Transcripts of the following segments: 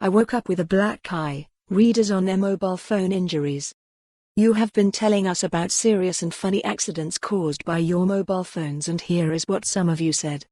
I woke up with a black eye. Readers on their mobile phone injuries. You have been telling us about serious and funny accidents caused by your mobile phones, and here is what some of you said.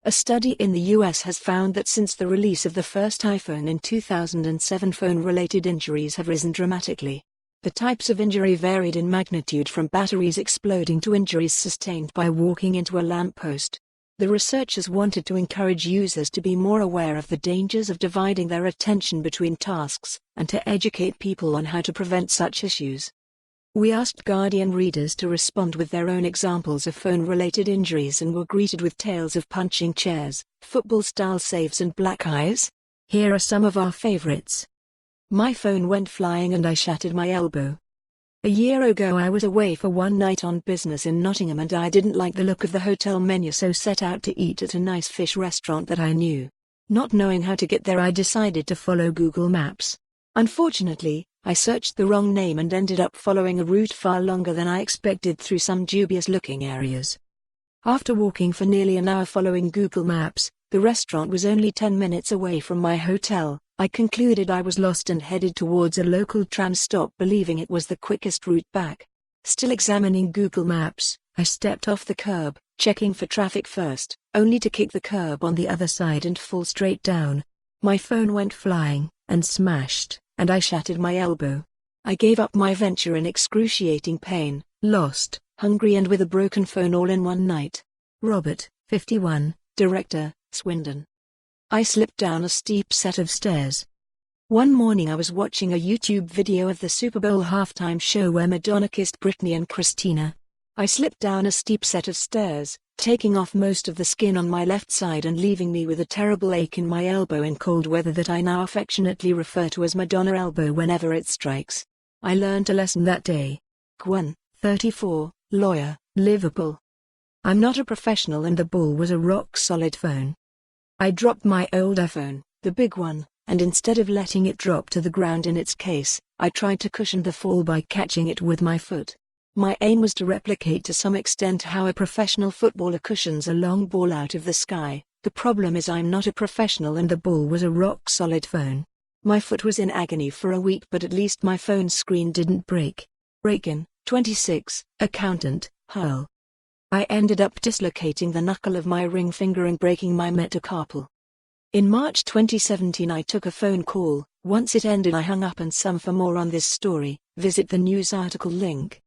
A study in the US has found that since the release of the first iPhone in 2007, phone-related injuries have risen dramatically. The types of injury varied in magnitude, from batteries exploding to injuries sustained by walking into a lamppost. The researchers wanted to encourage users to be more aware of the dangers of dividing their attention between tasks, and to educate people on how to prevent such issues. We asked Guardian readers to respond with their own examples of phone-related injuries and were greeted with tales of punching chairs, football-style saves and black eyes. Here are some of our favorites. My phone went flying and I shattered my elbow. A year ago I was away for one night on business in Nottingham and I didn't like the look of the hotel menu, so set out to eat at a nice fish restaurant that I knew. Not knowing how to get there, I decided to follow Google Maps. Unfortunately, I searched the wrong name and ended up following a route far longer than I expected through some dubious-looking areas. After walking for nearly an hour following Google Maps, the restaurant was only 10 minutes away from my hotel. I concluded I was lost and headed towards a local tram stop, believing it was the quickest route back. Still examining Google Maps, I stepped off the curb, checking for traffic first, only to kick the curb on the other side and fall straight down. My phone went flying, and smashed, and I shattered my elbow. I gave up my venture in excruciating pain, lost, hungry and with a broken phone all in one night. Robert, 51, director, Swindon. I slipped down a steep set of stairs. One morning I was watching a YouTube video of the Super Bowl halftime show where Madonna kissed Britney and Christina. I slipped down a steep set of stairs, taking off most of the skin on my left side and leaving me with a terrible ache in my elbow in cold weather that I now affectionately refer to as Madonna elbow whenever it strikes. I learned a lesson that day. Gwen, 34, lawyer, Liverpool. I'm not a professional and the ball was a rock-solid phone. I dropped my old iPhone, the big one, and instead of letting it drop to the ground in its case, I tried to cushion the fall by catching it with my foot. My aim was to replicate to some extent how a professional footballer cushions a long ball out of the sky. The problem is I'm not a professional and the ball was a rock-solid phone. My foot was in agony for a week, but at least my phone screen didn't break. Rakin, 26, accountant, Hull. I ended up dislocating the knuckle of my ring finger and breaking my metacarpal. In March 2017 I took a phone call. Once it ended I hung up, and some for more on this story, visit the news article link.